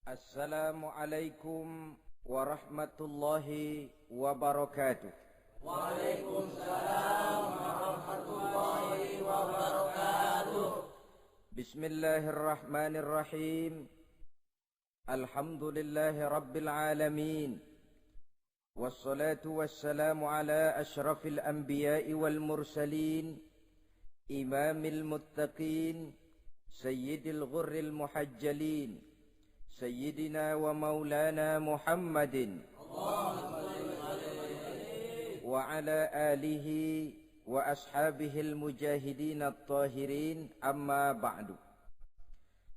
Assalamualaikum warahmatullahi wabarakatuh. Waalaikumsalam warahmatullahi wabarakatuh. Bismillahirrahmanirrahim. Alhamdulillahi rabbil alamin. Wassalatu wassalamu ala ashrafil anbiya'i wal mursalin, imamil muttaqin, sayyidil ghurril muhajjalin, Sayyidina wa maulana Muhammadin wa ala alihi wa ashabihil mujahidin at-tahirin, amma ba'du.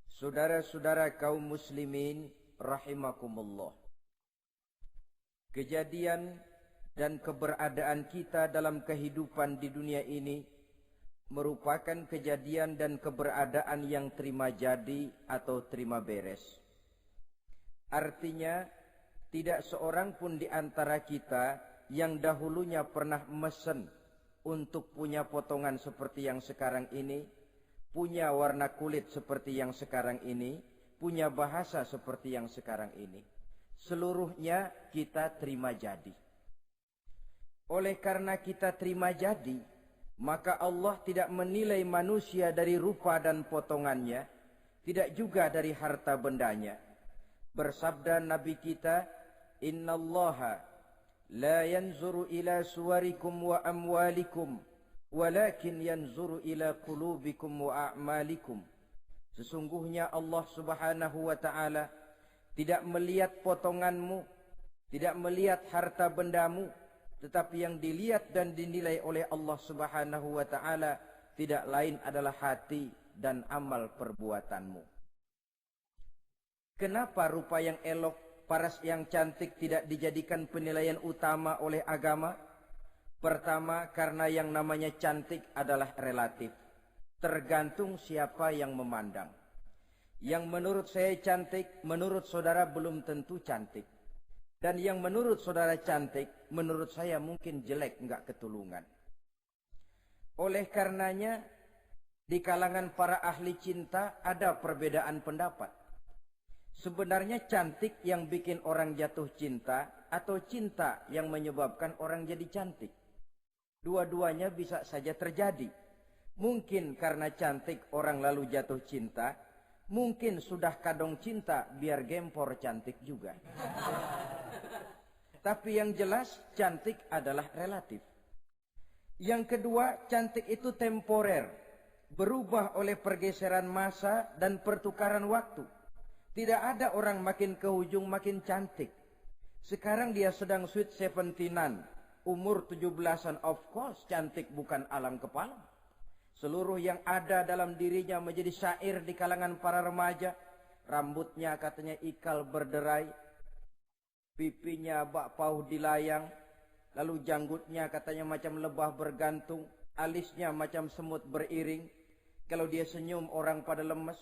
Saudara-saudara kaum muslimin rahimakumullah. Kejadian dan keberadaan kita dalam kehidupan di dunia ini merupakan kejadian dan keberadaan yang terima jadi atau terima beres. Artinya, tidak seorang pun di antara kita yang dahulunya pernah mesen untuk punya potongan seperti yang sekarang ini, punya warna kulit seperti yang sekarang ini, punya bahasa seperti yang sekarang ini. Seluruhnya kita terima jadi. Oleh karena kita terima jadi, maka Allah tidak menilai manusia dari rupa dan potongannya, tidak juga dari harta bendanya. Bersabda Nabi kita, Innallaha la yanzuru ila suwarikum wa amwalikum, walakin yanzuru ila qulubikum wa a'malikum. Sesungguhnya Allah subhanahu wa ta'ala tidak melihat potonganmu, tidak melihat harta bendamu, tetapi yang dilihat dan dinilai oleh Allah subhanahu wa ta'ala tidak lain adalah hati dan amal perbuatanmu. Kenapa rupa yang elok, paras yang cantik tidak dijadikan penilaian utama oleh agama? Pertama, karena yang namanya cantik adalah relatif. Tergantung siapa yang memandang. Yang menurut saya cantik, menurut saudara belum tentu cantik. Dan yang menurut saudara cantik, menurut saya mungkin jelek, enggak ketulungan. Oleh karenanya, di kalangan para ahli cinta ada perbedaan pendapat. Sebenarnya cantik yang bikin orang jatuh cinta atau cinta yang menyebabkan orang jadi cantik. Dua-duanya bisa saja terjadi. Mungkin karena cantik orang lalu jatuh cinta, mungkin sudah kadong cinta biar gempor cantik juga. Tapi yang jelas cantik adalah relatif. Yang kedua, cantik itu temporer, berubah oleh pergeseran masa dan pertukaran waktu. Tidak ada orang makin ke ujung makin cantik. Sekarang dia sedang sweet 17-an, umur 17-an, of course cantik bukan alam kepala. Seluruh yang ada dalam dirinya menjadi syair di kalangan para remaja. Rambutnya katanya ikal berderai, pipinya bak pauh dilayang, lalu janggutnya katanya macam lebah bergantung, alisnya macam semut beriring. Kalau dia senyum orang pada lemes.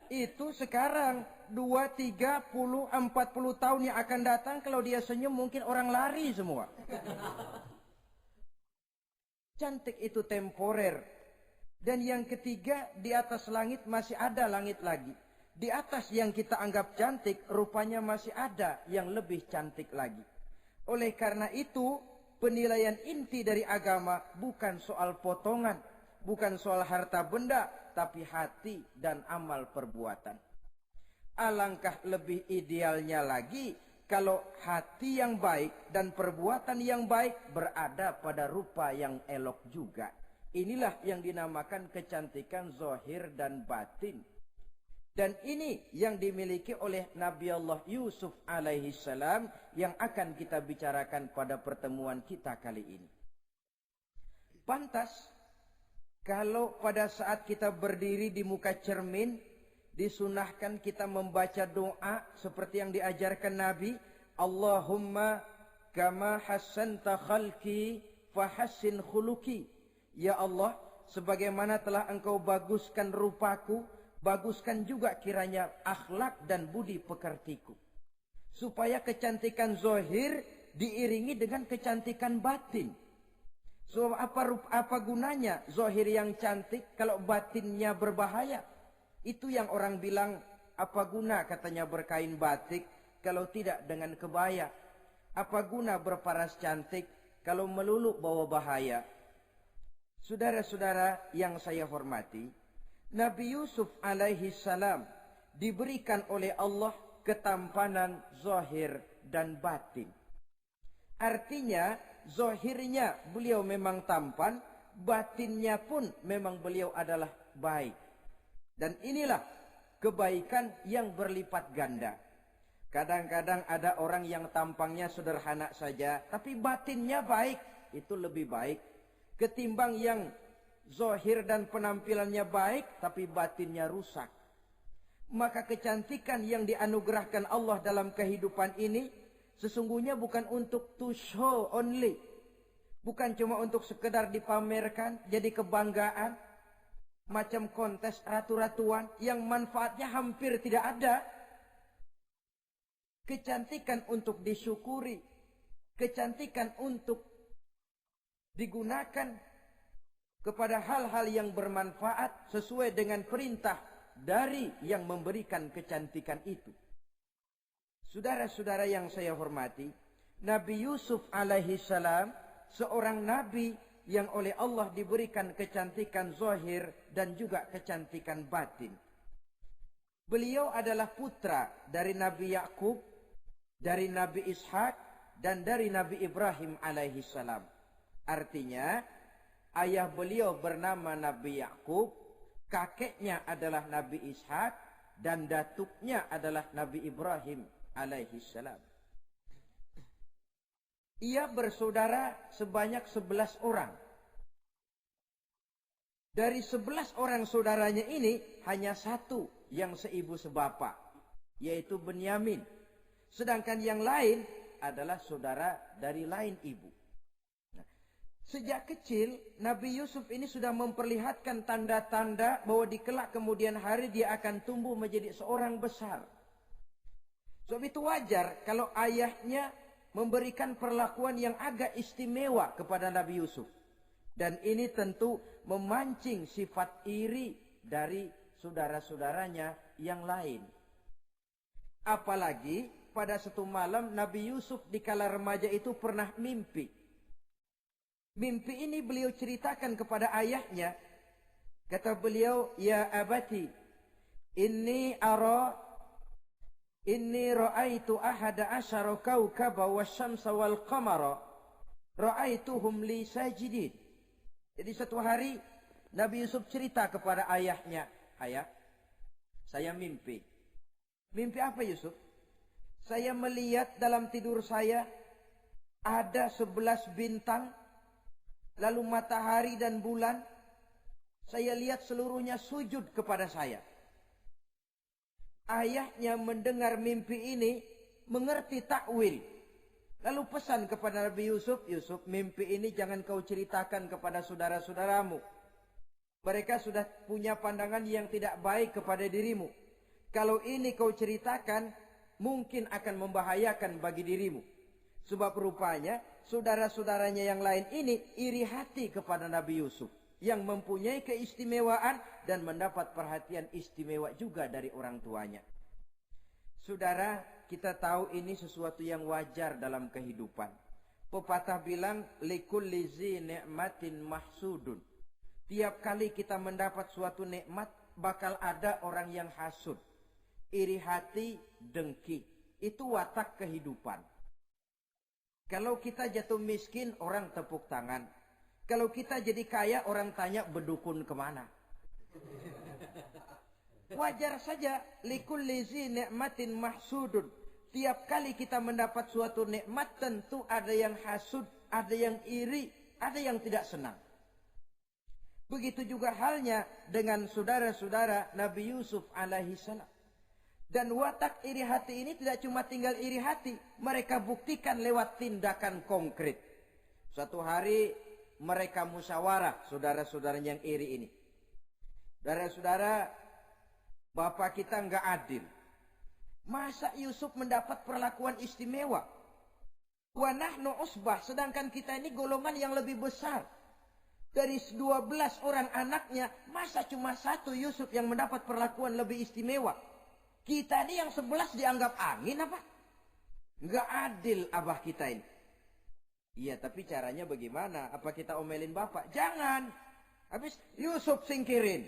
Itu sekarang 2, 30, 40 tahun yang akan datang, kalau dia senyum mungkin orang lari semua. Cantik itu temporer. Dan yang ketiga, di atas langit masih ada langit lagi. Di atas yang kita anggap cantik, rupanya masih ada yang lebih cantik lagi. Oleh karena itu, penilaian inti dari agama bukan soal potongan, bukan soal harta benda, tapi hati dan amal perbuatan. Alangkah lebih idealnya lagi kalau hati yang baik dan perbuatan yang baik berada pada rupa yang elok juga. Inilah yang dinamakan kecantikan zahir dan batin. Dan ini yang dimiliki oleh Nabi Allah Yusuf alaihi salam yang akan kita bicarakan pada pertemuan kita kali ini. Pantas kalau pada saat kita berdiri di muka cermin, disunahkan kita membaca doa seperti yang diajarkan Nabi. Allahumma kama hassanta khalqi fahassin khuluqi. Ya Allah, sebagaimana telah engkau baguskan rupaku, baguskan juga kiranya akhlak dan budi pekertiku. Supaya kecantikan zahir diiringi dengan kecantikan batin. So apa gunanya zahir yang cantik kalau batinnya berbahaya? Itu yang orang bilang Apa guna katanya berkain batik kalau tidak dengan kebaya? Apa guna berparas cantik kalau melulu bawa bahaya? Saudara-saudara yang saya hormati, Nabi Yusuf alaihi salam diberikan oleh Allah ketampanan zahir dan batin. Artinya, zahirnya beliau memang tampan, batinnya pun memang beliau adalah baik. Dan inilah kebaikan yang berlipat ganda. Kadang-kadang ada orang yang tampangnya sederhana saja, tapi batinnya baik. Itu lebih baik ketimbang yang zahir dan penampilannya baik, tapi batinnya rusak. Maka kecantikan yang dianugerahkan Allah dalam kehidupan ini sesungguhnya bukan untuk to show only. Bukan cuma untuk sekedar dipamerkan, jadi kebanggaan. Macam kontes ratu-ratuan yang manfaatnya hampir tidak ada. Kecantikan untuk disyukuri. Kecantikan untuk digunakan kepada hal-hal yang bermanfaat sesuai dengan perintah dari yang memberikan kecantikan itu. Saudara-saudara yang saya hormati, Nabi Yusuf alaihi salam seorang nabi yang oleh Allah diberikan kecantikan zahir dan juga kecantikan batin. Beliau adalah putra dari Nabi Yakub, dari Nabi Ishak, dan dari Nabi Ibrahim alaihi salam. Artinya, ayah beliau bernama Nabi Yakub, kakeknya adalah Nabi Ishak, dan datuknya adalah Nabi Ibrahim alaihi salam. Ia bersaudara sebanyak 11 orang. Dari 11 orang saudaranya ini, hanya satu yang seibu sebapak, yaitu Benyamin. Sedangkan yang lain adalah saudara dari lain ibu. Nah, sejak kecil, Nabi Yusuf ini sudah memperlihatkan tanda-tanda bahwa di kelak kemudian hari dia akan tumbuh menjadi seorang besar. Sebab itu wajar kalau ayahnya memberikan perlakuan yang agak istimewa kepada Nabi Yusuf. Dan ini tentu memancing sifat iri dari saudara-saudaranya yang lain. Apalagi pada satu malam Nabi Yusuf di kala remaja itu pernah mimpi. Mimpi ini beliau ceritakan kepada ayahnya. Kata beliau, "Ya abati, inni ra'aitu ahada asyara kawkaba wasyamsa wal qamara ra'aituhum li sajidin." Jadi satu hari Nabi Yusuf cerita kepada ayahnya, "Ayah, saya mimpi." Mimpi apa Yusuf? "Saya melihat dalam tidur saya ada 11 bintang, lalu matahari dan bulan. Saya lihat seluruhnya sujud kepada saya." Ayahnya mendengar mimpi ini, mengerti takwil. Lalu pesan kepada Nabi Yusuf, "Yusuf, mimpi ini jangan kau ceritakan kepada saudara-saudaramu. Mereka sudah punya pandangan yang tidak baik kepada dirimu. Kalau ini kau ceritakan, mungkin akan membahayakan bagi dirimu." Sebab rupanya saudara-saudaranya yang lain ini iri hati kepada Nabi Yusuf, yang mempunyai keistimewaan dan mendapat perhatian istimewa juga dari orang tuanya. Saudara, kita tahu ini sesuatu yang wajar dalam kehidupan. Pepatah bilang, likulli zi ni'matin mahsudun. Tiap kali kita mendapat suatu nikmat, bakal ada orang yang hasud, iri hati, dengki. Itu watak kehidupan. Kalau kita jatuh miskin, orang tepuk tangan. Kalau kita jadi kaya, orang tanya berdukun kemana. Wajar saja, likulli zi ni'matin mahsudun. Tiap kali kita mendapat suatu nikmat, tentu ada yang hasud, ada yang iri, ada yang tidak senang. Begitu juga halnya dengan saudara-saudara Nabi Yusuf alaihi salam. Dan watak iri hati ini tidak cuma tinggal iri hati, mereka buktikan lewat tindakan konkret. Suatu hari mereka musyawarah, saudara-saudaranya yang iri ini. Saudara-saudara, bapak kita enggak adil. Masa Yusuf mendapat perlakuan istimewa? Wa nahnu usbah, sedangkan kita ini golongan yang lebih besar. Dari 12 orang anaknya, masa cuma satu Yusuf yang mendapat perlakuan lebih istimewa? Kita ini yang 11 dianggap angin apa? Nggak adil abah kita ini. Iya, tapi caranya bagaimana? Apa kita omelin bapak? Jangan. Habis Yusuf singkirin.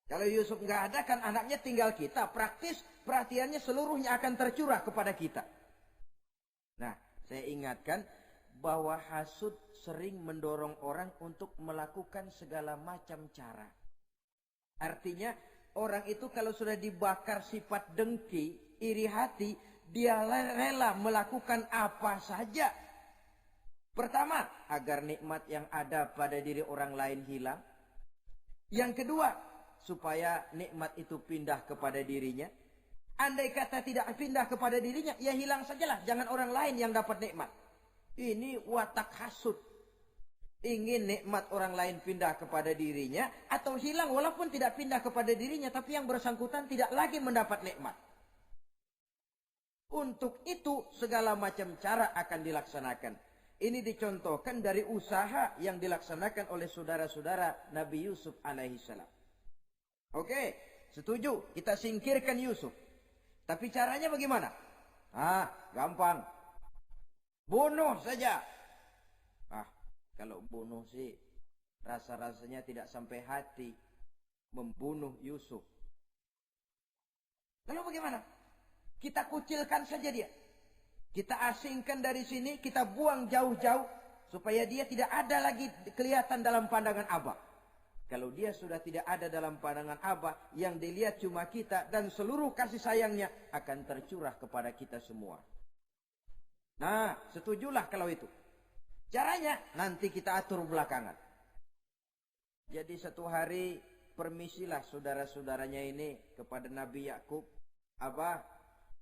Kalau Yusuf nggak ada kan anaknya tinggal kita. Praktis perhatiannya seluruhnya akan tercurah kepada kita. Nah, saya ingatkan bahwa hasud sering mendorong orang untuk melakukan segala macam cara. Artinya orang itu kalau sudah dibakar sifat dengki, iri hati, dia rela melakukan apa saja. Pertama, agar nikmat yang ada pada diri orang lain hilang. Yang kedua, supaya nikmat itu pindah kepada dirinya. Andai kata tidak pindah kepada dirinya, ya hilang sajalah. Jangan orang lain yang dapat nikmat. Ini watak hasud. Ingin nikmat orang lain pindah kepada dirinya atau hilang walaupun tidak pindah kepada dirinya, tapi yang bersangkutan tidak lagi mendapat nikmat. Untuk itu segala macam cara akan dilaksanakan. Ini dicontohkan dari usaha yang dilaksanakan oleh saudara-saudara Nabi Yusuf alaihissalam. Oke, setuju, kita singkirkan Yusuf. Tapi caranya bagaimana? Gampang. Bunuh saja. Kalau bunuh sih rasa-rasanya tidak sampai hati membunuh Yusuf. Lalu bagaimana? Kita kucilkan saja dia. Kita asingkan dari sini, kita buang jauh-jauh supaya dia tidak ada lagi kelihatan dalam pandangan Abah. Kalau dia sudah tidak ada dalam pandangan Abah, yang dilihat cuma kita dan seluruh kasih sayangnya akan tercurah kepada kita semua. Nah, setujulah kalau itu. Caranya nanti kita atur belakangan. Jadi satu hari permisilah saudara-saudaranya ini kepada Nabi Yakub. Abah,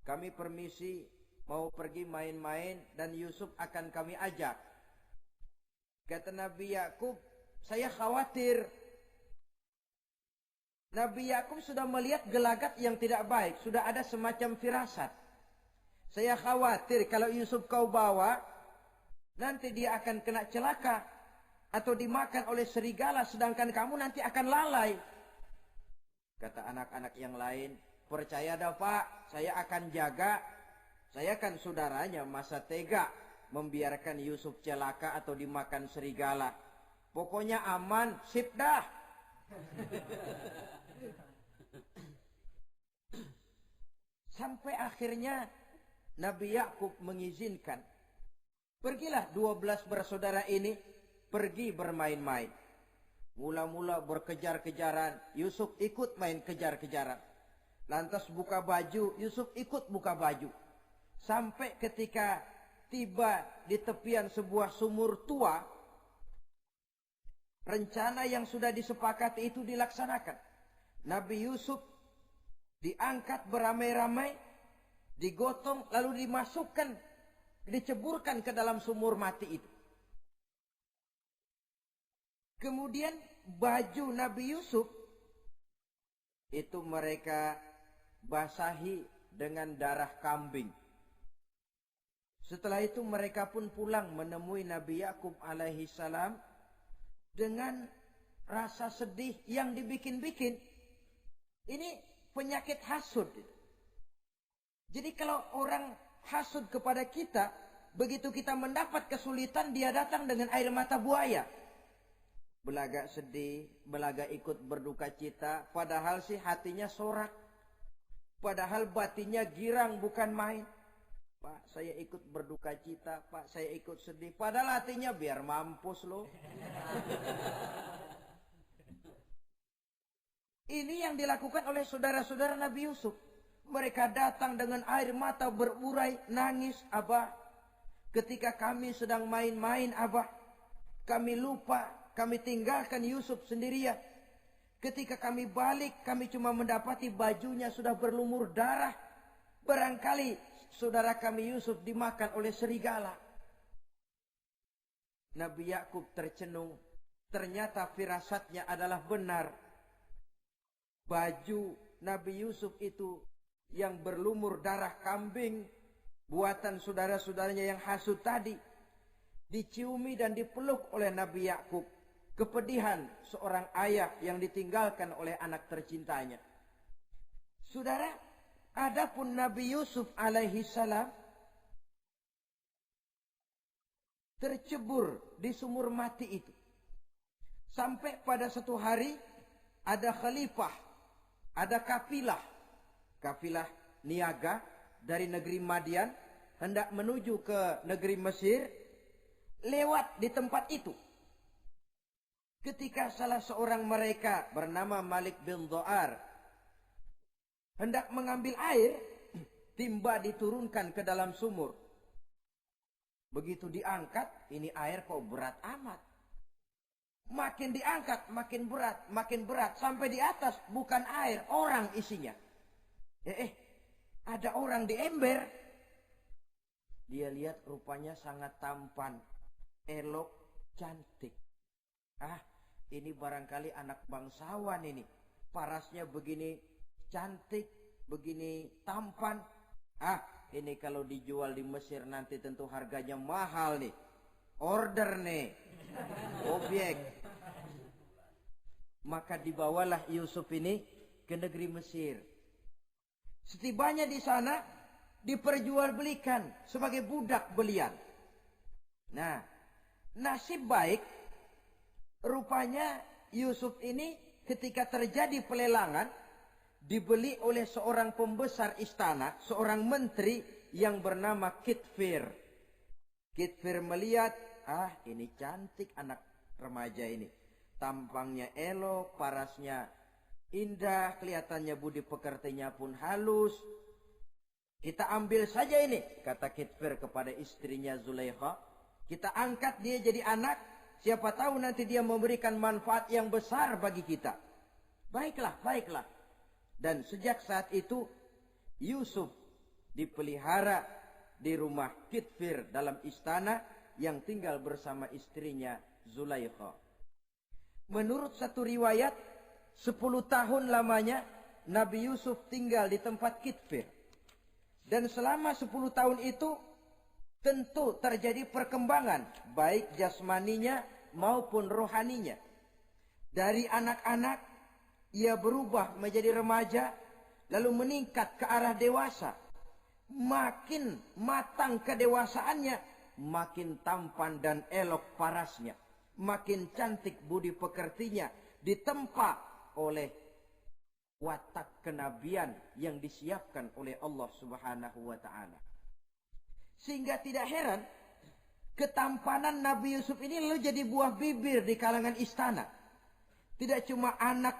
kami permisi mau pergi main-main dan Yusuf akan kami ajak. Kata Nabi Yakub, saya khawatir. Nabi Yakub sudah melihat gelagat yang tidak baik. Sudah ada semacam firasat. Saya khawatir kalau Yusuf kau bawa, nanti dia akan kena celaka atau dimakan oleh serigala, sedangkan kamu nanti akan lalai. Kata anak-anak yang lain, percaya dah Pak, saya akan jaga. Saya kan saudaranya, masa tega membiarkan Yusuf celaka atau dimakan serigala. Pokoknya aman, sip dah. Sampai akhirnya Nabi Yakub mengizinkan. Pergilah 12 bersaudara ini pergi bermain-main. Mula-mula berkejar-kejaran, Yusuf ikut main kejar-kejaran. Lantas buka baju, Yusuf ikut buka baju. Sampai ketika tiba di tepian sebuah sumur tua, rencana yang sudah disepakati itu dilaksanakan. Nabi Yusuf diangkat beramai-ramai, digotong lalu dimasukkan, diceburkan ke dalam sumur mati itu. Kemudian baju Nabi Yusuf itu mereka basahi dengan darah kambing. Setelah itu mereka pun pulang menemui Nabi Yakub alaihi salam dengan rasa sedih yang dibikin-bikin. Ini penyakit hasud. Jadi kalau orang hasud kepada kita, begitu kita mendapat kesulitan, dia datang dengan air mata buaya. Belaga sedih, belaga ikut berduka cita, padahal sih hatinya sorak. Padahal batinnya girang bukan main. Pak, saya ikut berduka cita, Pak, saya ikut sedih. Padahal hatinya biar mampus loh. Ini yang dilakukan oleh saudara-saudara Nabi Yusuf. Mereka datang dengan air mata berurai, nangis, Abah. Ketika kami sedang main-main, Abah, kami lupa, kami tinggalkan Yusuf sendirian. Ketika kami balik, kami cuma mendapati bajunya sudah berlumur darah. Barangkali saudara kami Yusuf dimakan oleh serigala. Nabi Yakub tercenung. Ternyata firasatnya adalah benar. Baju Nabi Yusuf itu yang berlumur darah kambing, buatan saudara-saudaranya yang hasud tadi, diciumi dan dipeluk oleh Nabi Yakub. Kepedihan seorang ayah yang ditinggalkan oleh anak tercintanya. Saudara, adapun Nabi Yusuf alaihi salam tercebur di sumur mati itu. Sampai pada satu hari ada khalifah, ada kafilah niaga dari negeri Madian hendak menuju ke negeri Mesir, lewat di tempat itu. Ketika salah seorang mereka bernama Malik bin Dho'ar hendak mengambil air, timba diturunkan ke dalam sumur. Begitu diangkat, ini air kok berat amat. Makin diangkat, makin berat. Sampai di atas, bukan air, orang isinya. Ada orang di ember. Dia lihat rupanya sangat tampan, elok, cantik. Ini barangkali anak bangsawan ini. Parasnya begini cantik, begini tampan. Ini kalau dijual di Mesir nanti tentu harganya mahal nih. Order nih. Objek. Maka dibawalah Yusuf ini ke negeri Mesir. Setibanya di sana diperjualbelikan sebagai budak belian. Nah, nasib baik rupanya Yusuf ini ketika terjadi pelelangan dibeli oleh seorang pembesar istana, seorang menteri yang bernama Kitfir. Kitfir melihat, ini cantik anak remaja ini. Tampangnya elok, parasnya indah, kelihatannya budi pekertinya pun halus. Kita ambil saja ini, kata Kitfir kepada istrinya Zulaikha. Kita angkat dia jadi anak, siapa tahu nanti dia memberikan manfaat yang besar bagi kita. Baiklah. Dan sejak saat itu Yusuf dipelihara di rumah Kitfir dalam istana yang tinggal bersama istrinya Zulaikha. Menurut satu riwayat 10 tahun lamanya Nabi Yusuf tinggal di tempat Kitfir. Dan selama 10 tahun itu tentu terjadi perkembangan baik jasmaninya maupun rohaninya. Dari anak-anak ia berubah menjadi remaja, lalu meningkat ke arah dewasa. Makin matang kedewasaannya, makin tampan dan elok parasnya. Makin cantik budi pekertinya, ditempa oleh watak kenabian yang disiapkan oleh Allah Subhanahu wa ta'ala. Sehingga tidak heran, ketampanan Nabi Yusuf ini lalu jadi buah bibir di kalangan istana. Tidak cuma anak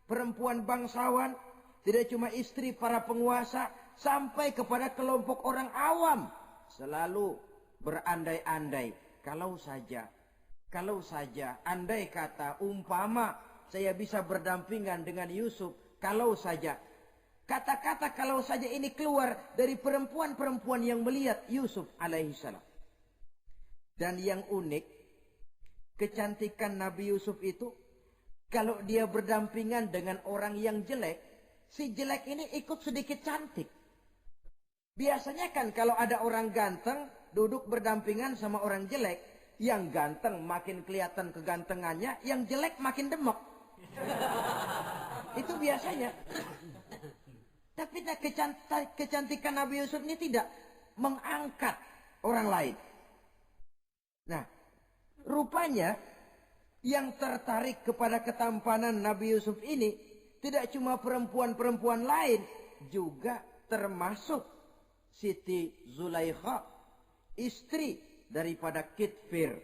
perempuan bangsawan, tidak cuma istri para penguasa, sampai kepada kelompok orang awam selalu berandai-andai. Kalau saja, andai kata, umpama saya bisa berdampingan dengan Yusuf, kalau saja. Kata-kata kalau saja ini keluar dari perempuan-perempuan yang melihat Yusuf alaihissalam. Dan yang unik, kecantikan Nabi Yusuf itu, kalau dia berdampingan dengan orang yang jelek, si jelek ini ikut sedikit cantik. Biasanya kan kalau ada orang ganteng duduk berdampingan sama orang jelek, yang ganteng makin kelihatan kegantengannya, yang jelek makin demek. Itu biasanya. Tapi kecantikan Nabi Yusuf ini tidak mengangkat orang lain. Nah, rupanya yang tertarik kepada ketampanan Nabi Yusuf ini tidak cuma perempuan-perempuan lain, juga termasuk Siti Zulaikha, istri daripada Kitfir,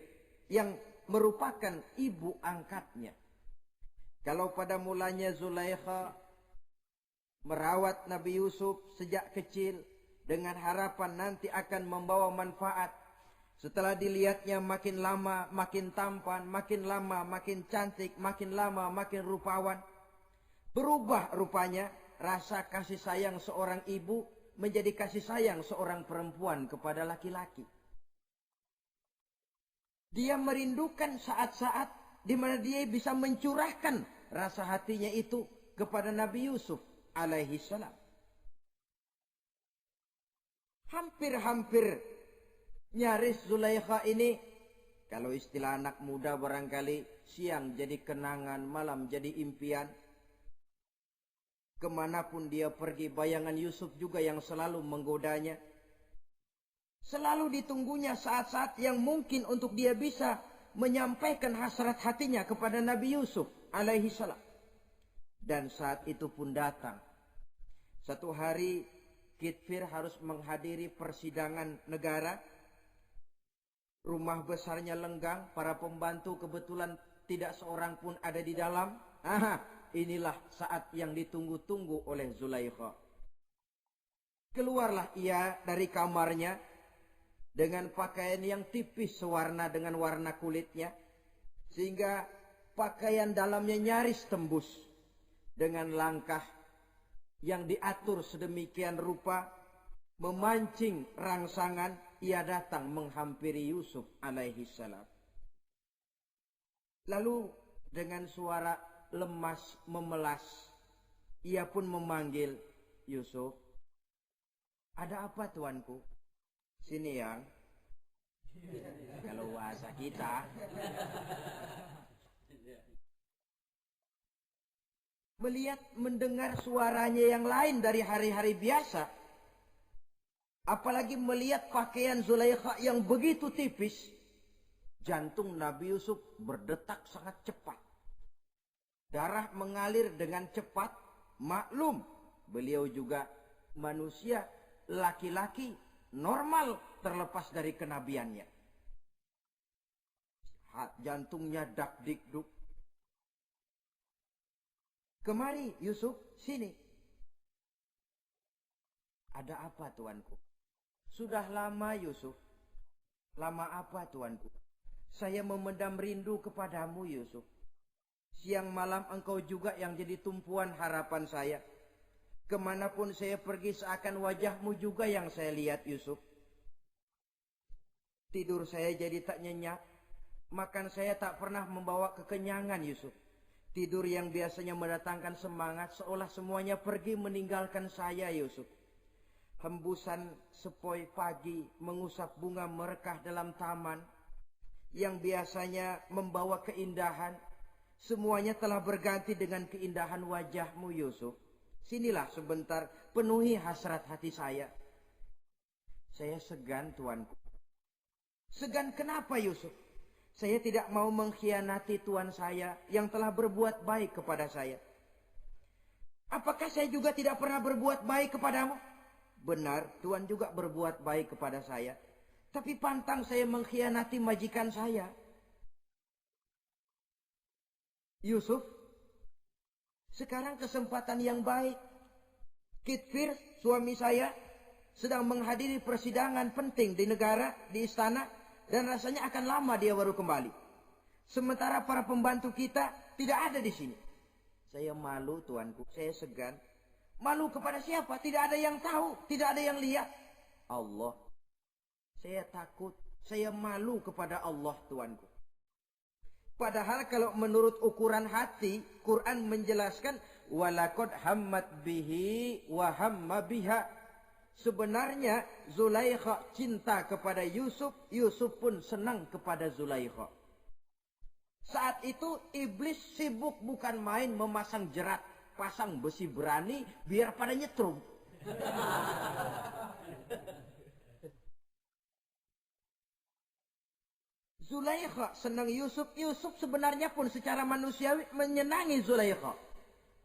yang merupakan ibu angkatnya. Kalau pada mulanya Zulaikha merawat Nabi Yusuf sejak kecil dengan harapan nanti akan membawa manfaat, setelah dilihatnya makin lama makin tampan, makin lama makin cantik, makin lama makin rupawan, berubah rupanya rasa kasih sayang seorang ibu menjadi kasih sayang seorang perempuan kepada laki-laki. Dia merindukan saat-saat di mana dia bisa mencurahkan rasa hatinya itu kepada Nabi Yusuf alaihi salam. Hampir-hampir nyaris Zulaikha ini, kalau istilah anak muda barangkali, siang jadi kenangan, malam jadi impian. Kemanapun dia pergi, bayangan Yusuf juga yang selalu menggodanya. Selalu ditunggunya saat-saat yang mungkin untuk dia bisa menyampaikan hasrat hatinya kepada Nabi Yusuf alaihi salam. Dan saat itu pun datang. Satu hari Kitfir harus menghadiri persidangan negara. Rumah besarnya lenggang, para pembantu kebetulan tidak seorang pun ada di dalam. Inilah saat yang ditunggu-tunggu oleh Zulaikha. Keluarlah ia dari kamarnya dengan pakaian yang tipis sewarna dengan warna kulitnya, sehingga pakaian dalamnya nyaris tembus. Dengan langkah yang diatur sedemikian rupa, memancing rangsangan, ia datang menghampiri Yusuf alaihi salam. Lalu dengan suara lemas memelas, ia pun memanggil Yusuf. Ada apa tuanku? Sini yang. Kalau bahasa kita. Melihat mendengar suaranya yang lain dari hari-hari biasa. Apalagi melihat pakaian Zulaikha yang begitu tipis. Jantung Nabi Yusuf berdetak sangat cepat. Darah mengalir dengan cepat. Maklum, beliau juga manusia, laki-laki, normal terlepas dari kenabiannya. Jantungnya dak-dik-duk. Kemari Yusuf, sini. Ada apa tuanku? Sudah lama Yusuf. Lama apa tuanku? Saya memendam rindu kepadamu Yusuf. Siang malam engkau juga yang jadi tumpuan harapan saya. Kemanapun saya pergi seakan wajahmu juga yang saya lihat Yusuf. Tidur saya jadi tak nyenyak. Makan saya tak pernah membawa kekenyangan Yusuf. Tidur yang biasanya mendatangkan semangat seolah semuanya pergi meninggalkan saya Yusuf. Hembusan sepoi pagi mengusap bunga merekah dalam taman yang biasanya membawa keindahan. Semuanya telah berganti dengan keindahan wajahmu Yusuf. Sinilah sebentar, penuhi hasrat hati saya. Saya segan tuanku. Segan kenapa Yusuf? Saya tidak mau mengkhianati tuan saya yang telah berbuat baik kepada saya. Apakah saya juga tidak pernah berbuat baik kepadamu? Benar, tuan juga berbuat baik kepada saya. Tapi pantang saya mengkhianati majikan saya. Yusuf, sekarang kesempatan yang baik. Kitfir, suami saya, sedang menghadiri persidangan penting di negara, di istana, dan rasanya akan lama dia baru kembali. Sementara para pembantu kita tidak ada di sini. Saya malu tuanku, saya segan. Malu kepada siapa? Tidak ada yang tahu, tidak ada yang lihat. Allah. Saya takut, saya malu kepada Allah tuanku. Padahal kalau menurut ukuran hati, Quran menjelaskan walaqad hammat bihi wa hamma biha. Sebenarnya Zulaikha cinta kepada Yusuf, Yusuf pun senang kepada Zulaikha. Saat itu iblis sibuk bukan main memasang jerat, pasang besi berani biar pada nyetrum. Zulaikha senang Yusuf. Yusuf sebenarnya pun secara manusiawi menyenangi Zulaikha.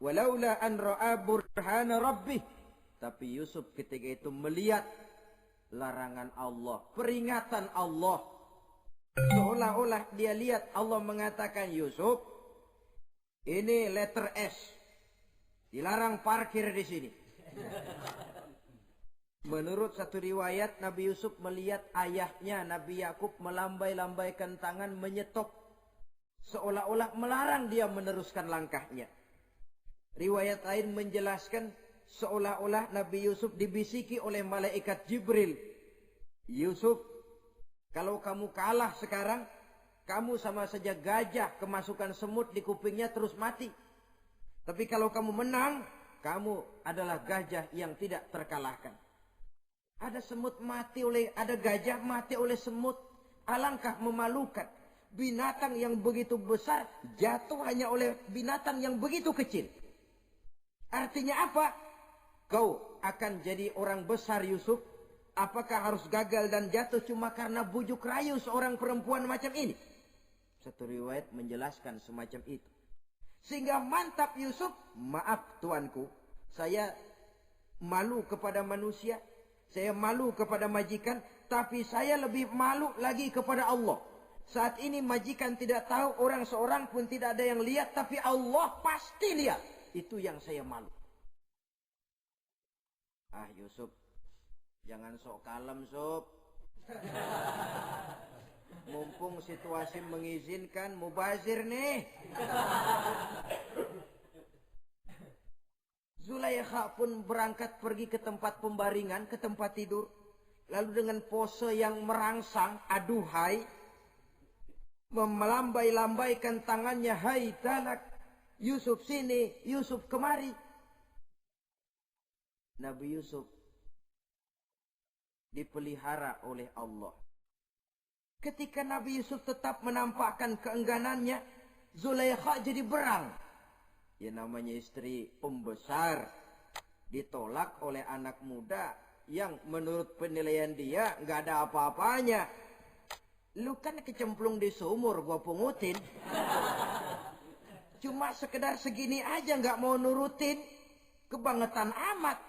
Walaula an ra'a burhana rabbih. Tapi Yusuf ketika itu melihat larangan Allah, peringatan Allah. Seolah-olah dia lihat Allah mengatakan, Yusuf, ini letter S. Dilarang parkir di sini. Menurut satu riwayat, Nabi Yusuf melihat ayahnya, Nabi Yakub, melambai-lambaikan tangan menyetop. Seolah-olah melarang dia meneruskan langkahnya. Riwayat lain menjelaskan, seolah-olah Nabi Yusuf dibisiki oleh malaikat Jibril. Yusuf, kalau kamu kalah sekarang, kamu sama saja gajah kemasukan semut di kupingnya terus mati. Tapi kalau kamu menang, kamu adalah gajah yang tidak terkalahkan. Ada semut mati oleh, ada gajah mati oleh semut. Alangkah memalukan. Binatang yang begitu besar jatuh hanya oleh binatang yang begitu kecil. Artinya apa? Kau akan jadi orang besar Yusuf. Apakah harus gagal dan jatuh cuma karena bujuk rayu seorang perempuan macam ini? Satu riwayat menjelaskan semacam itu. Sehingga mantap Yusuf, maaf tuanku, saya malu kepada manusia, saya malu kepada majikan, tapi saya lebih malu lagi kepada Allah. Saat ini majikan tidak tahu, orang seorang pun tidak ada yang lihat, tapi Allah pasti lihat. Itu yang saya malu. Ah Yusuf, jangan sok kalem Sob. Mumpung situasi mengizinkan, mubazir nih. Zulaikha pun berangkat pergi ke tempat pembaringan, ke tempat tidur. Lalu dengan pose yang merangsang, aduhai, melambai-lambaikan tangannya, hai talak, Yusuf sini, Yusuf kemari. Nabi Yusuf dipelihara oleh Allah. Ketika Nabi Yusuf tetap menampakkan keengganannya, Zulaikha jadi berang. Ya namanya istri pembesar ditolak oleh anak muda yang menurut penilaian dia nggak ada apa-apanya. Lu kan kecemplung di sumur, gua pungutin. Cuma sekedar segini aja nggak mau nurutin. Kebangetan amat.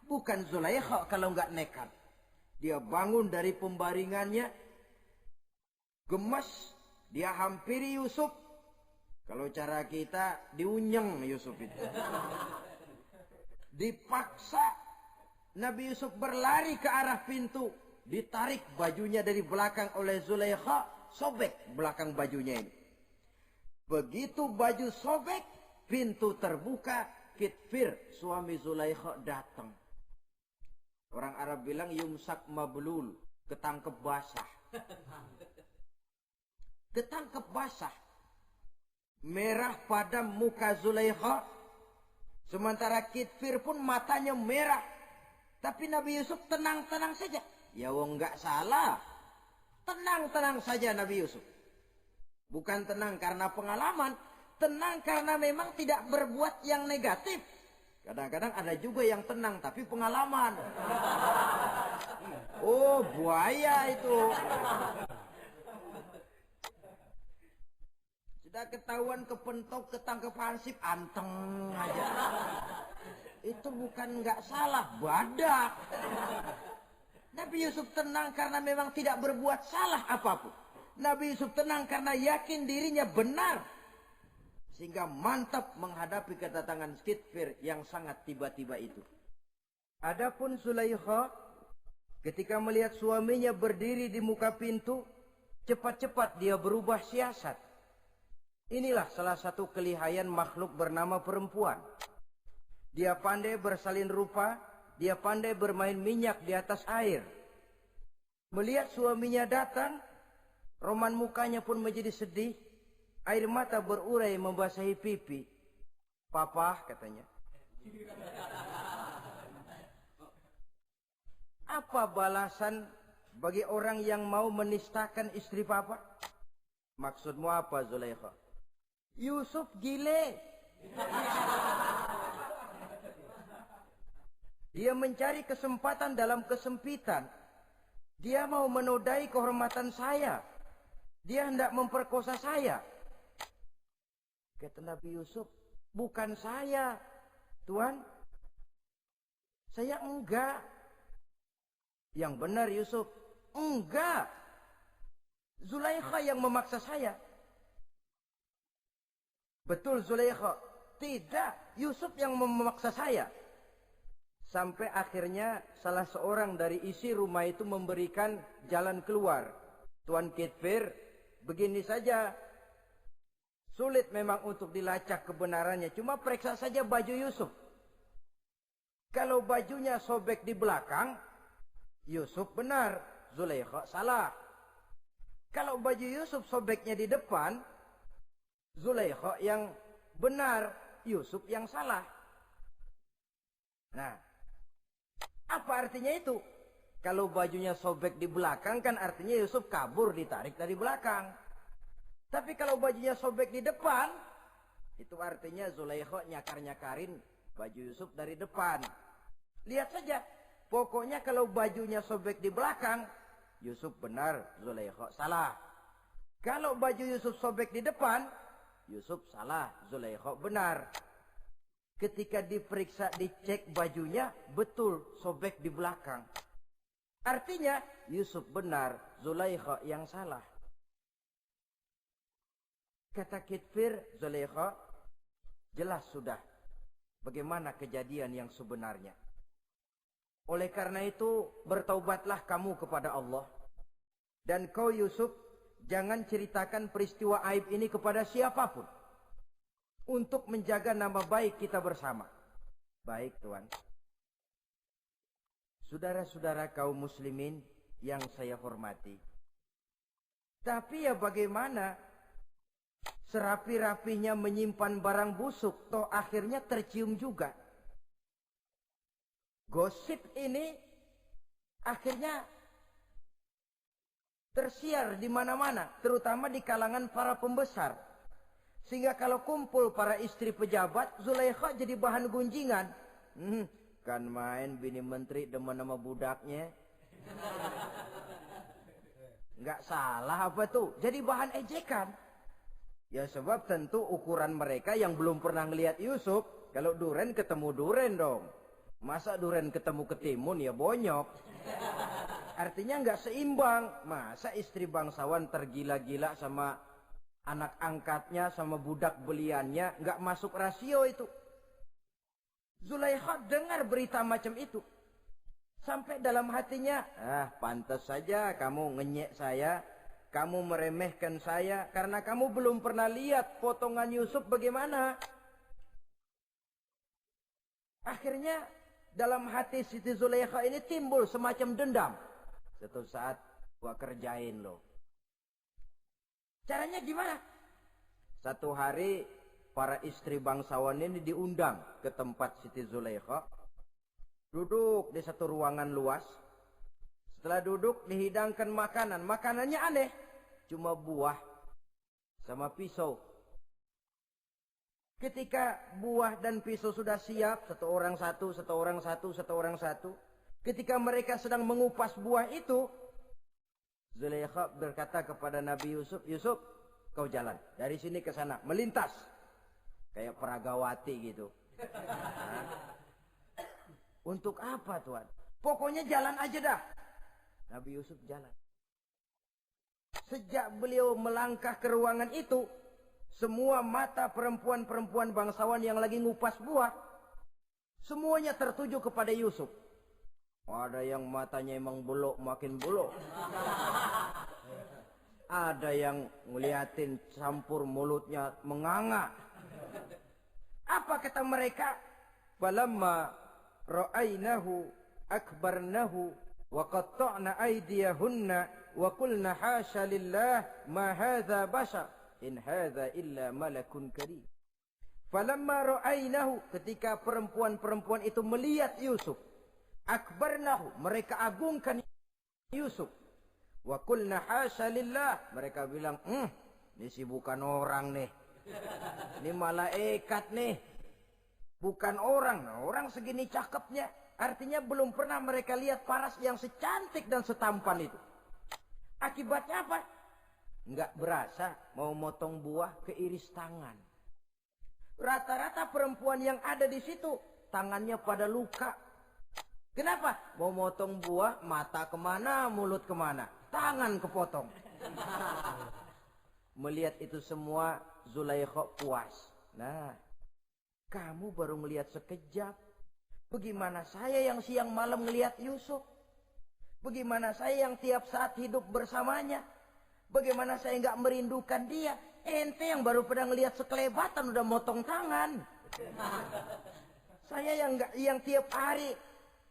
Bukan Zulaikha kalau nggak nekat. Dia bangun dari pembaringannya, gemes, dia hampiri Yusuf. Kalau cara kita diunyeng Yusuf itu. Dipaksa Nabi Yusuf berlari ke arah pintu. Ditarik bajunya dari belakang oleh Zulaikha. Sobek belakang bajunya ini. Begitu baju sobek, pintu terbuka. Kitfir, suami Zulaikha datang. Orang Arab bilang yumsak mablul, ketangkep basah. Ketangkep basah. Merah padam muka Zulaikha. Sementara Kitfir pun matanya merah. Tapi Nabi Yusuf tenang-tenang saja. Ya wong nggak salah. Tenang-tenang saja Nabi Yusuf. Bukan tenang karena pengalaman. Tenang karena memang tidak berbuat yang negatif. Kadang-kadang ada juga yang tenang tapi pengalaman. Oh buaya itu. Sudah ketahuan kepentok, ketangkep hansip, anteng aja. Itu bukan nggak salah, badak. Nabi Yusuf tenang karena memang tidak berbuat salah apapun. Nabi Yusuf tenang karena yakin dirinya benar. Sehingga mantap menghadapi kedatangan Kitfir yang sangat tiba-tiba itu. Adapun Zulaikha ketika melihat suaminya berdiri di muka pintu, cepat-cepat dia berubah siasat. Inilah salah satu kelihayan makhluk bernama perempuan. Dia pandai bersalin rupa, dia pandai bermain minyak di atas air. Melihat suaminya datang, roman mukanya pun menjadi sedih. Air mata berurai membasahi pipi. Papa katanya. Apa balasan bagi orang yang mau menistakan istri papa? Maksudmu apa Zulaikha? Yusuf gile. Dia mencari kesempatan dalam kesempitan. Dia mau menodai kehormatan saya. Dia hendak memperkosa saya. Kata Nabi Yusuf, bukan saya, Tuan. Saya enggak. Yang benar Yusuf, enggak. Zulaikha yang memaksa saya. Betul Zulaikha, tidak. Yusuf yang memaksa saya. Sampai akhirnya salah seorang dari isi rumah itu memberikan jalan keluar. Tuan Kitfir, begini saja. Sulit memang untuk dilacak kebenarannya. Cuma periksa saja baju Yusuf. Kalau bajunya sobek di belakang, Yusuf benar. Zulaikha salah. Kalau baju Yusuf sobeknya di depan, Zulaikha yang benar. Yusuf yang salah. Nah, apa artinya itu? Kalau bajunya sobek di belakang kan artinya Yusuf kabur ditarik dari belakang. Tapi kalau bajunya sobek di depan, itu artinya Zulaikha nyakar-nyakarin baju Yusuf dari depan. Lihat saja, pokoknya kalau bajunya sobek di belakang, Yusuf benar, Zulaikha salah. Kalau baju Yusuf sobek di depan, Yusuf salah, Zulaikha benar. Ketika diperiksa, dicek bajunya, betul sobek di belakang. Artinya Yusuf benar, Zulaikha yang salah. Kata Kitfir, Zulaikha, jelas sudah bagaimana kejadian yang sebenarnya. Oleh karena itu, bertaubatlah kamu kepada Allah. Dan kau Yusuf, jangan ceritakan peristiwa aib ini kepada siapapun. Untuk menjaga nama baik kita bersama. Baik, Tuan. Saudara-saudara kaum muslimin yang saya hormati. Tapi ya bagaimana? Serapi-rapinya menyimpan barang busuk, toh akhirnya tercium juga. Gosip ini akhirnya tersiar di mana-mana, terutama di kalangan para pembesar. Sehingga kalau kumpul para istri pejabat, Zulaikha jadi bahan gunjingan. Kan main bini menteri demen nama budaknya. Nggak salah apa tuh? Jadi bahan ejekan. Ya sebab tentu ukuran mereka yang belum pernah ngelihat Yusuf, kalau duren ketemu duren dong. Masa duren ketemu ketimun ya bonyok. Artinya nggak seimbang. Masa istri bangsawan tergila-gila sama anak angkatnya, sama budak beliannya, nggak masuk rasio itu. Zulaikha dengar berita macam itu. Sampai dalam hatinya, pantas saja kamu ngenyek saya, kamu meremehkan saya, karena kamu belum pernah lihat potongan Yusuf bagaimana. Akhirnya dalam hati Siti Zulaikha ini timbul semacam dendam. Suatu saat gua kerjain lo. Caranya gimana? Satu hari para istri bangsawan ini diundang ke tempat Siti Zulaikha. Duduk di satu ruangan luas. Setelah duduk dihidangkan makanan. Makanannya aneh. Cuma buah sama pisau. Ketika buah dan pisau sudah siap. Satu orang satu, satu orang satu, satu orang satu. Ketika mereka sedang mengupas buah itu. Zulaikha berkata kepada Nabi Yusuf. Yusuf, kau jalan. Dari sini ke sana. Melintas. Kayak peragawati gitu. Untuk apa Tuan? Pokoknya jalan aja dah. Nabi Yusuf jalan. Sejak beliau melangkah ke ruangan itu, semua mata perempuan-perempuan bangsawan yang lagi ngupas buah, semuanya tertuju kepada Yusuf. Ada yang matanya emang belok makin belok. Ada yang ngeliatin campur mulutnya menganga. Apa kata mereka? Falamma ra'ainahu akbarnahu wa qatta'na aydiyahunna wa qulna hasya lillah ma hadza bashar in hadza illa malakun karim. Falamma ra'ainahu, ketika perempuan-perempuan itu melihat Yusuf, akbarnahu, mereka agungkan Yusuf. Wa qulna hasya lillah, mereka bilang, ini sih bukan orang nih. Ini malaikat nih. Bukan orang. Nah, orang segini cakepnya. Artinya belum pernah mereka lihat paras yang secantik dan setampan itu. Akibatnya apa? Nggak berasa mau motong buah keiris tangan. Rata-rata perempuan yang ada di situ tangannya pada luka. Kenapa? Mau motong buah, mata kemana, mulut kemana, tangan kepotong. Melihat itu semua, Zulaikha puas. Nah, kamu baru melihat sekejap. Bagaimana saya yang siang malam melihat Yusuf? Bagaimana saya yang tiap saat hidup bersamanya? Bagaimana saya nggak merindukan dia? Ente yang baru pernah ngelihat sekelebatan udah motong tangan. Saya yang tiap hari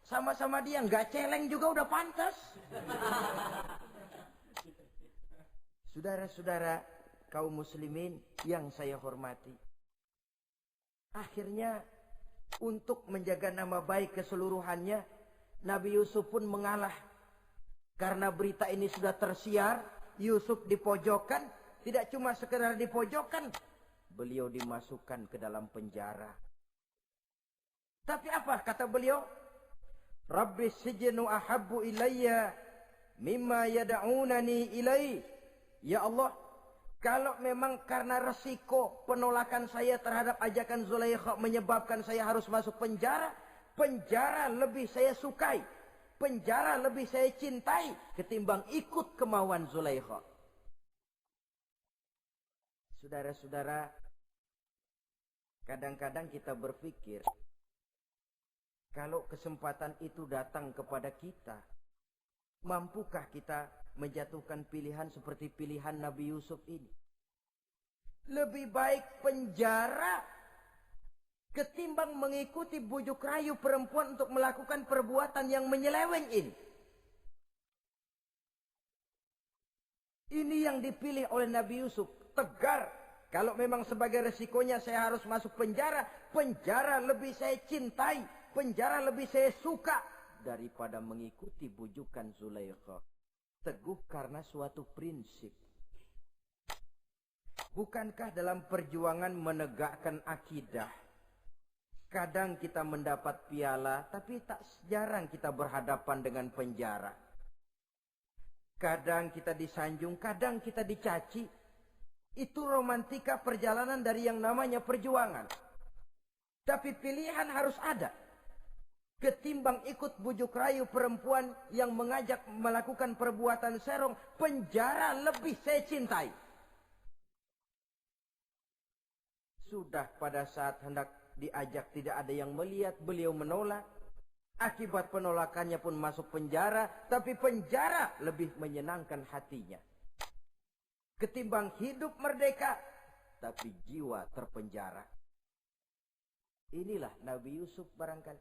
sama-sama dia nggak celeng juga udah pantas. Saudara-saudara kaum muslimin yang saya hormati. Akhirnya untuk menjaga nama baik keseluruhannya, Nabi Yusuf pun mengalah. Karena berita ini sudah tersiar, Yusuf dipojokkan, tidak cuma sekedar dipojokkan, beliau dimasukkan ke dalam penjara. Tapi apa kata beliau? Rabbi sijnu ahabbu ilayya mimma yad'unani ilai. Ya Allah, kalau memang karena resiko penolakan saya terhadap ajakan Zulaikha menyebabkan saya harus masuk penjara, penjara lebih saya sukai, penjara lebih saya cintai ketimbang ikut kemauan Zulaikha. Saudara-saudara, kadang-kadang kita berpikir, kalau kesempatan itu datang kepada kita, mampukah kita menjatuhkan pilihan seperti pilihan Nabi Yusuf ini? Lebih baik penjara ketimbang mengikuti bujuk rayu perempuan untuk melakukan perbuatan yang menyeleweng ini. Ini yang dipilih oleh Nabi Yusuf. Tegar. Kalau memang sebagai resikonya saya harus masuk penjara, penjara lebih saya cintai, penjara lebih saya suka daripada mengikuti bujukan Zulaikha. Teguh karena suatu prinsip. Bukankah dalam perjuangan menegakkan akidah, kadang kita mendapat piala, tapi tak jarang kita berhadapan dengan penjara. Kadang kita disanjung, kadang kita dicaci. Itu romantika perjalanan dari yang namanya perjuangan. Tapi pilihan harus ada. Ketimbang ikut bujuk rayu perempuan yang mengajak melakukan perbuatan serong, penjara lebih saya cintai. Sudah pada saat hendak diajak tidak ada yang melihat, beliau menolak. Akibat penolakannya pun masuk penjara, tapi penjara lebih menyenangkan hatinya. Ketimbang hidup merdeka, tapi jiwa terpenjara. Inilah Nabi Yusuf barangkali.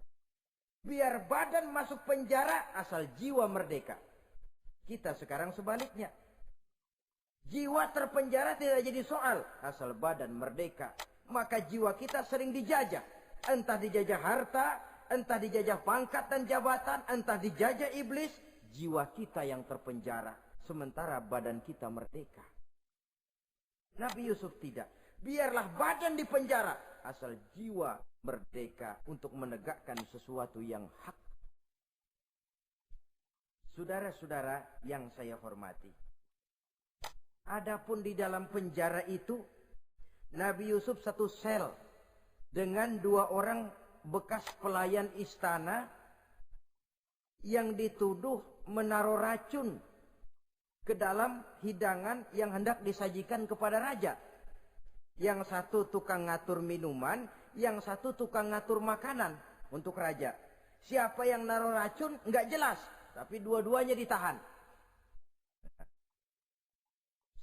Biar badan masuk penjara, asal jiwa merdeka. Kita sekarang sebaliknya. Jiwa terpenjara tidak jadi soal, asal badan merdeka. Maka jiwa kita sering dijajah. Entah dijajah harta, entah dijajah pangkat dan jabatan, entah dijajah iblis. Jiwa kita yang terpenjara, sementara badan kita merdeka. Nabi Yusuf tidak. Biarlah badan di penjara, asal jiwa merdeka untuk menegakkan sesuatu yang hak. Saudara-saudara yang saya hormati, adapun di dalam penjara itu, Nabi Yusuf satu sel dengan 2 orang bekas pelayan istana yang dituduh menaruh racun ke dalam hidangan yang hendak disajikan kepada raja. Yang satu tukang ngatur minuman, yang satu tukang ngatur makanan untuk raja. Siapa yang naruh racun enggak jelas, tapi dua-duanya ditahan.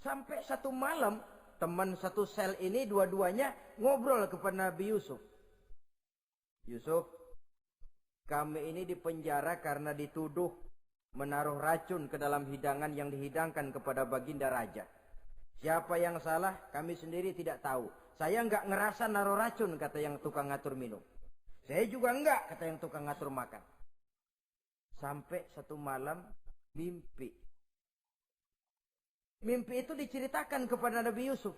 Sampai satu malam, teman satu sel ini dua-duanya ngobrol kepada Nabi Yusuf. Yusuf, kami ini dipenjara karena dituduh menaruh racun ke dalam hidangan yang dihidangkan kepada baginda raja. Siapa yang salah, kami sendiri tidak tahu. Saya enggak ngerasa naruh racun, kata yang tukang ngatur minum. Saya juga enggak, kata yang tukang ngatur makan. Sampai satu malam, mimpi. Mimpi itu diceritakan kepada Nabi Yusuf.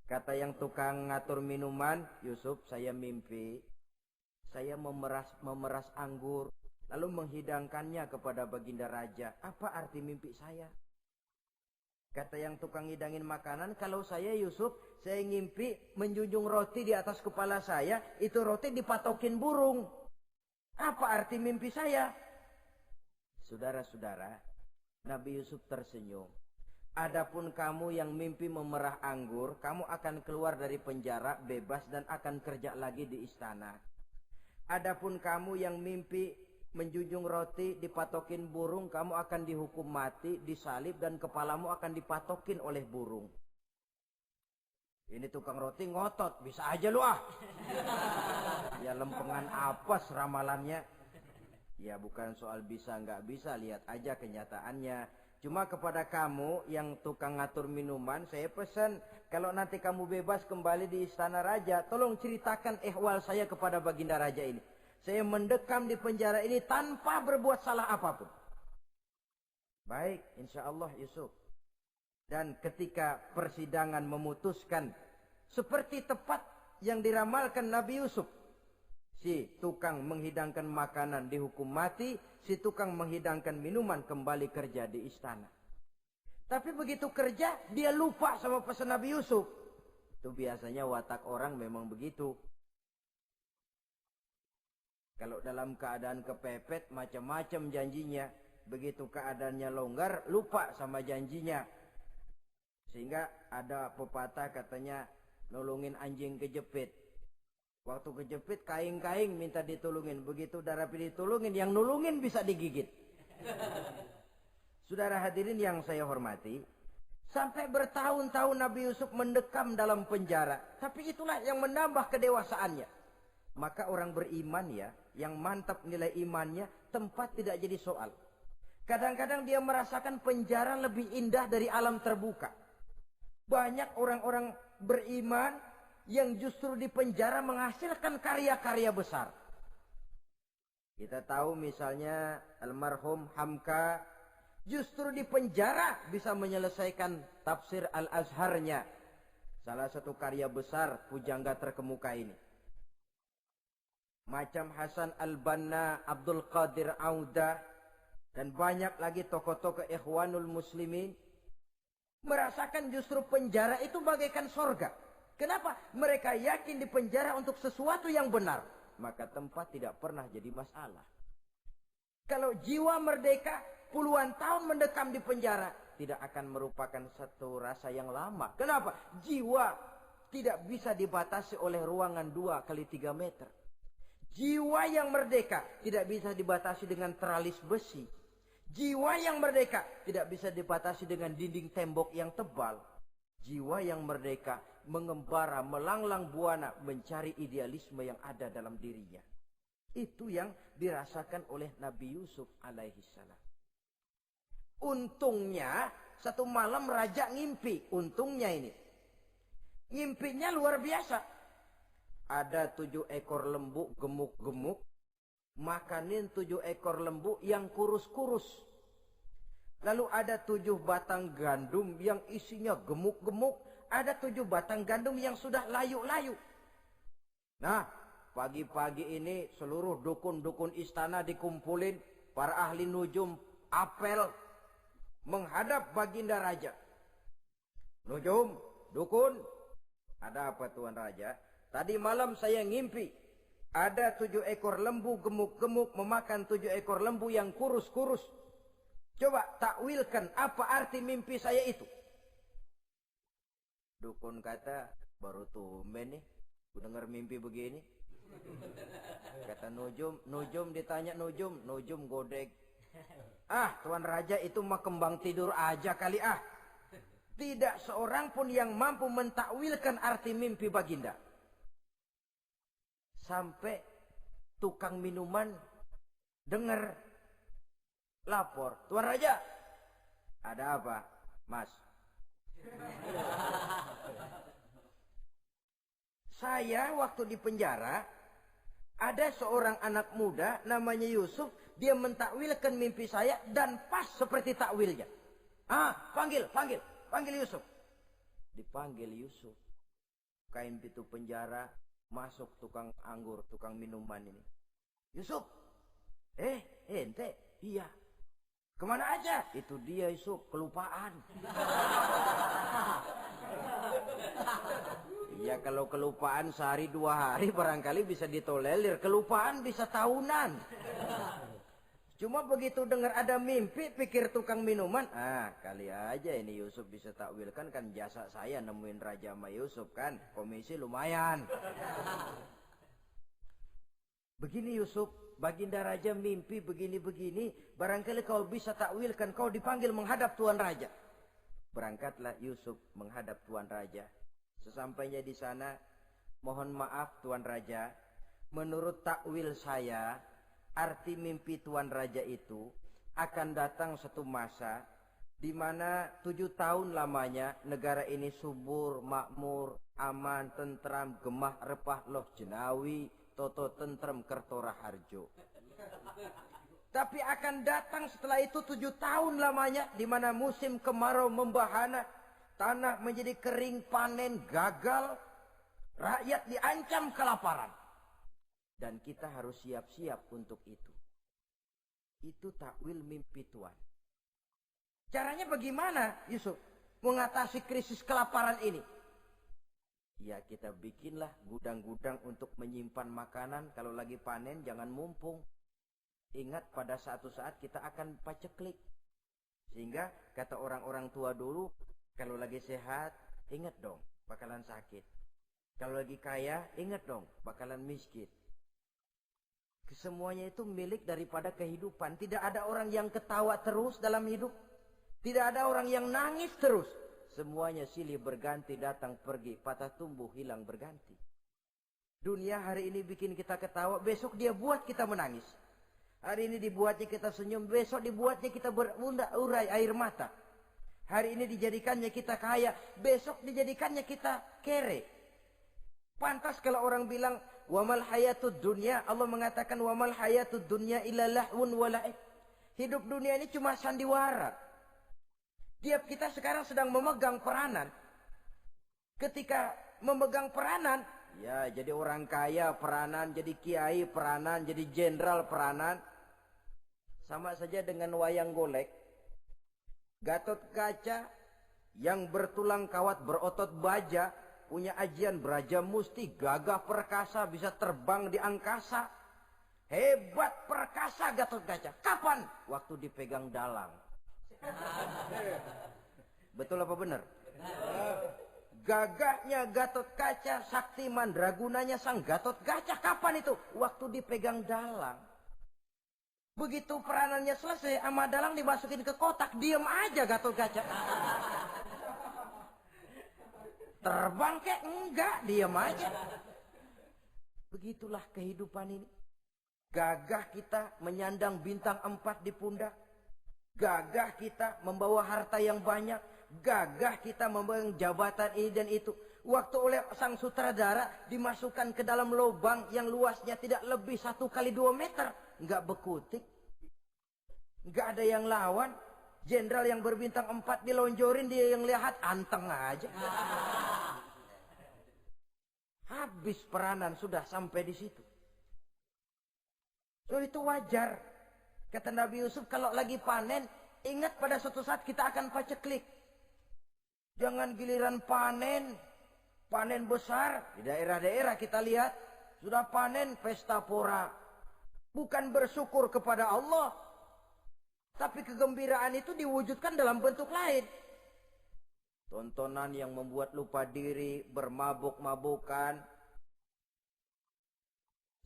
Kata yang tukang ngatur minuman, Yusuf, saya mimpi. Saya memeras anggur, lalu menghidangkannya kepada baginda raja. Apa arti mimpi saya? Kata yang tukang hidangin makanan, kalau saya Yusuf, saya ngimpi menjunjung roti di atas kepala saya, itu roti dipatokin burung. Apa arti mimpi saya? Saudara-saudara, Nabi Yusuf tersenyum. Adapun kamu yang mimpi memerah anggur, kamu akan keluar dari penjara bebas dan akan kerja lagi di istana. Adapun kamu yang mimpi menjunjung roti dipatokin burung, kamu akan dihukum mati, disalib, dan kepalamu akan dipatokin oleh burung. Ini tukang roti ngotot, bisa aja lu ah. Ya lempengan apes ramalannya. Ya bukan soal bisa nggak bisa, lihat aja kenyataannya. Cuma kepada kamu yang tukang ngatur minuman, saya pesan, kalau nanti kamu bebas kembali di istana raja, tolong ceritakan ihwal saya kepada baginda raja ini. Saya mendekam di penjara ini tanpa berbuat salah apapun. Baik, insya Allah Yusuf. Dan ketika persidangan memutuskan seperti tepat yang diramalkan Nabi Yusuf, Si tukang menghidangkan makanan dihukum mati, si tukang menghidangkan minuman kembali kerja di istana. Tapi begitu kerja, dia lupa sama pesan Nabi Yusuf. Itu biasanya watak orang memang begitu. Kalau dalam keadaan kepepet, macam-macam janjinya. Begitu keadaannya longgar, lupa sama janjinya. Sehingga ada pepatah katanya, nolongin anjing kejepit. Waktu kejepit, kaing-kaing minta ditolongin. Begitu darah ditolongin, yang nolongin bisa digigit. Saudara hadirin yang saya hormati, sampai bertahun-tahun Nabi Yusuf mendekam dalam penjara. Tapi itulah yang menambah kedewasaannya. Maka orang beriman ya, yang mantap nilai imannya, tempat tidak jadi soal. Kadang-kadang dia merasakan penjara lebih indah dari alam terbuka. Banyak orang-orang beriman yang justru di penjara menghasilkan karya-karya besar. Kita tahu misalnya almarhum Hamka justru di penjara bisa menyelesaikan tafsir Al-Azharnya. Salah satu karya besar pujangga terkemuka ini. Macam Hasan Al-Banna, Abdul Qadir Auda, dan banyak lagi tokoh-tokoh Ikhwanul Muslimin. Merasakan justru penjara itu bagaikan sorga. Kenapa? Mereka yakin di penjara untuk sesuatu yang benar. Maka tempat tidak pernah jadi masalah. Kalau jiwa merdeka, puluhan tahun mendekam di penjara, tidak akan merupakan satu rasa yang lama. Kenapa? Jiwa tidak bisa dibatasi oleh ruangan 2 kali 3 meter. Jiwa yang merdeka tidak bisa dibatasi dengan teralis besi. Jiwa yang merdeka tidak bisa dibatasi dengan dinding tembok yang tebal. Jiwa yang merdeka mengembara, melanglang buana, mencari idealisme yang ada dalam dirinya. Itu yang dirasakan oleh Nabi Yusuf alaihi salam. Untungnya satu malam raja ngimpi. Untungnya ini. Ngimpinya luar biasa. Ada 7 ekor lembu gemuk-gemuk. Makanin 7 ekor lembu yang kurus-kurus. Lalu ada 7 batang gandum yang isinya gemuk-gemuk. Ada 7 batang gandum yang sudah layu-layu. Nah, pagi-pagi ini seluruh dukun-dukun istana dikumpulin. Para ahli nujum apel menghadap baginda raja. Nujum, dukun, ada apa Tuan Raja? Tadi malam saya ngimpi. Ada 7 ekor lembu gemuk-gemuk memakan 7 ekor lembu yang kurus-kurus. Coba takwilkan apa arti mimpi saya itu. Dukun kata, baru tumben nih. Ku dengar mimpi begini. Kata Nujum ditanya Nujum godek. Ah, Tuan Raja itu mah kembang tidur aja kali ah. Tidak seorang pun yang mampu mentakwilkan arti mimpi baginda. Sampai tukang minuman dengar lapor. Tuan Raja, ada apa, Mas? Saya waktu di penjara, ada seorang anak muda namanya Yusuf. Dia mentakwilkan mimpi saya dan pas seperti takwilnya. Ah, panggil Yusuf. Dipanggil Yusuf. Kain pintu penjara. Masuk tukang anggur, tukang minuman ini. Yusuf. Ente. Iya. Kemana aja? Itu dia Yusuf, kelupaan. Iya, kalau kelupaan sehari 2 hari barangkali bisa ditolerir. Kelupaan bisa tahunan. Cuma begitu dengar ada mimpi, pikir tukang minuman. Ah, kali aja ini Yusuf bisa takwilkan, kan jasa saya nemuin Raja sama Yusuf kan. Komisi lumayan. Begini Yusuf, baginda Raja mimpi begini-begini. Barangkali kau bisa takwilkan, kau dipanggil menghadap Tuan Raja. Berangkatlah Yusuf menghadap Tuan Raja. Sesampainya di sana, mohon maaf Tuan Raja. Menurut takwil saya, arti mimpi Tuan Raja itu akan datang satu masa di mana 7 tahun lamanya negara ini subur, makmur, aman, tentram, gemah, repah, loh jenawi, toto tentrem, kertora harjo. Tapi akan datang setelah itu 7 tahun lamanya di mana musim kemarau membahana, tanah menjadi kering, panen gagal, rakyat diancam kelaparan. Dan kita harus siap-siap untuk itu. Itu takwil mimpi Tuhan. Caranya bagaimana, Yusuf? Mengatasi krisis kelaparan ini. Ya, kita bikinlah gudang-gudang untuk menyimpan makanan. Kalau lagi panen jangan mumpung. Ingat pada suatu saat kita akan paceklik. Sehingga kata orang-orang tua dulu, kalau lagi sehat, ingat dong bakalan sakit. Kalau lagi kaya, ingat dong bakalan miskin. Semuanya itu milik daripada kehidupan. Tidak ada orang yang ketawa terus dalam hidup. Tidak ada orang yang nangis terus. Semuanya silih berganti, datang pergi, patah tumbuh, hilang berganti. Dunia hari ini bikin kita ketawa, besok dia buat kita menangis. Hari ini dibuatnya kita senyum, besok dibuatnya kita berurai air mata. Hari ini dijadikannya kita kaya, besok dijadikannya kita kere. Pantas kalau orang bilang, wamal hayatud dunya, Allah mengatakan wamal hayatud dunya illa lahwun wa la'ib. Hidup dunia ini cuma sandiwara. Tiap kita sekarang sedang memegang peranan. Ketika memegang peranan, ya jadi orang kaya peranan, jadi kiai peranan, jadi jenderal peranan. Sama saja dengan wayang golek. Gatot Kaca yang bertulang kawat berotot baja, punya ajian beraja musti, gagah perkasa, bisa terbang di angkasa. Hebat perkasa Gatot Kaca. Kapan? Waktu dipegang dalang. Betul apa benar? Gagahnya Gatot Kaca, sakti mandragunanya sang Gatot Kaca. Kapan itu? Waktu dipegang dalang. Begitu peranannya selesai, sama dalang dimasukin ke kotak, diam aja Gatot Kaca. Terbang kek? Enggak, diam aja. Begitulah kehidupan ini. Gagah kita menyandang bintang 4 di pundak. Gagah kita membawa harta yang banyak. Gagah kita membawa jabatan ini dan itu. Waktu oleh sang sutradara dimasukkan ke dalam lubang yang luasnya tidak lebih 1 kali 2 meter. Enggak bekutik. Enggak ada yang lawan. Jenderal yang berbintang 4 dilonjorin, dia yang lihat anteng aja. Habis peranan sudah sampai di situ. So itu wajar. Kata Nabi Yusuf, kalau lagi panen, ingat pada suatu saat kita akan paceklik. Jangan giliran panen, panen besar. Di daerah-daerah kita lihat, sudah panen pesta pora. Bukan bersyukur kepada Allah. Tapi kegembiraan itu diwujudkan dalam bentuk lain. Tontonan yang membuat lupa diri, bermabuk-mabukan.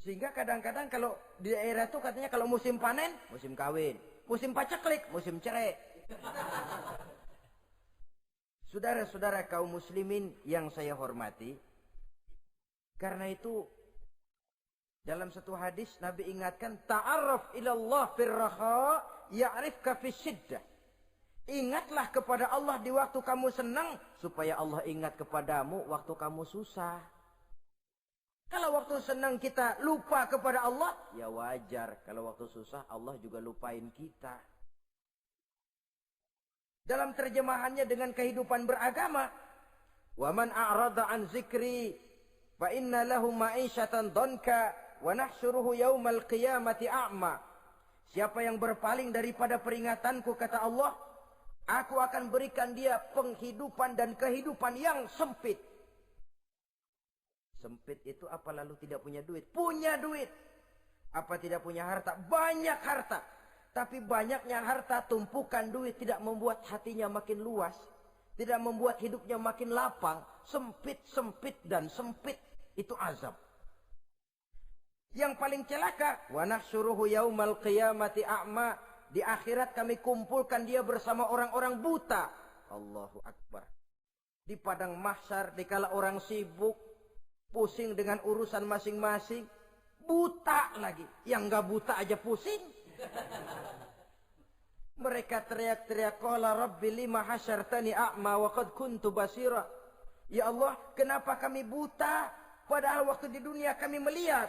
Sehingga kadang-kadang kalau di daerah itu katanya kalau musim panen, musim kawin. Musim paceklik, musim cerai. Saudara-saudara kaum muslimin yang saya hormati. Karena itu, dalam satu hadis Nabi ingatkan, ta'arraf ilallah firraha ya'rifka fisyiddah. Ingatlah kepada Allah di waktu kamu senang, supaya Allah ingat kepadamu waktu kamu susah. Kalau waktu senang kita lupa kepada Allah, ya wajar. Kalau waktu susah Allah juga lupain kita. Dalam terjemahannya dengan kehidupan beragama, wa man a'rada an zikri fa inna lahu ma'isyatan dhanka wa nahsyuruhu yaumal qiyamati a'ma. Siapa yang berpaling daripada peringatanku, kata Allah, aku akan berikan dia penghidupan dan kehidupan yang sempit. Sempit itu apa lalu tidak punya duit? Punya duit. Apa tidak punya harta? Banyak harta. Tapi banyaknya harta, tumpukan duit tidak membuat hatinya makin luas. Tidak membuat hidupnya makin lapang. Sempit, sempit, dan sempit. Itu azab. Yang paling celaka, wa nahsyuruhu yaumal qiyamati a'ma. Di akhirat kami kumpulkan dia bersama orang-orang buta. Allahu Akbar. Di padang mahsyar, dikala orang sibuk, pusing dengan urusan masing-masing, buta lagi. Yang enggak buta aja pusing. Mereka teriak-teriak, qala rabbi lima hasyartani a'ma wa qad kuntu basira. Ya Allah, kenapa kami buta padahal waktu di dunia kami melihat?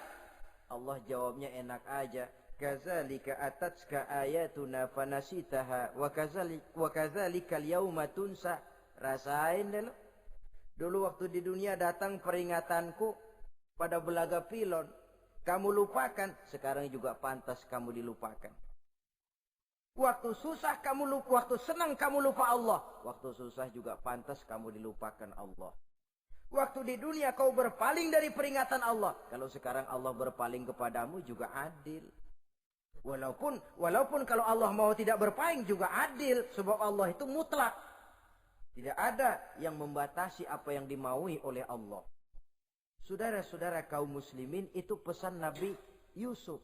Allah jawabnya enak aja, kadzalika atatska ayatuna fanasitaha wa kadzalika al-yauma tunsa. Rasain deh lo. Dulu waktu di dunia datang peringatanku pada belaga pilon. kamu lupakan, sekarang juga pantas kamu dilupakan. Waktu susah kamu lupa, waktu senang kamu lupa Allah. Waktu susah juga pantas kamu dilupakan Allah. Waktu di dunia kau berpaling dari peringatan Allah. Kalau sekarang Allah berpaling kepadamu juga adil. Walaupun kalau Allah mau tidak berpaling juga adil. Sebab Allah itu mutlak. Tidak ada yang membatasi apa yang dimaui oleh Allah. Saudara-saudara kaum muslimin, itu pesan Nabi Yusuf.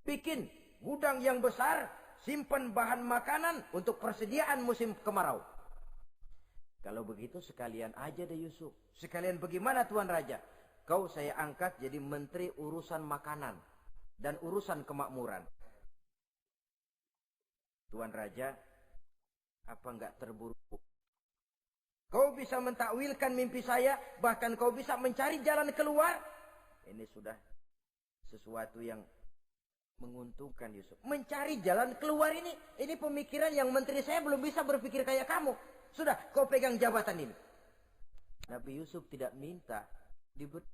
Bikin gudang yang besar, simpan bahan makanan untuk persediaan musim kemarau. Kalau begitu sekalian aja deh Yusuf. Sekalian bagaimana Tuan Raja? Kau saya angkat jadi menteri urusan makanan dan urusan kemakmuran. Tuan Raja, apa enggak terburu-buru? Kau bisa mentakwilkan mimpi saya, bahkan kau bisa mencari jalan keluar. Ini sudah sesuatu yang menguntungkan Yusuf. Mencari jalan keluar ini pemikiran yang menteri saya belum bisa berpikir kayak kamu. Sudah, kau pegang jabatan ini. Nabi Yusuf tidak minta diberi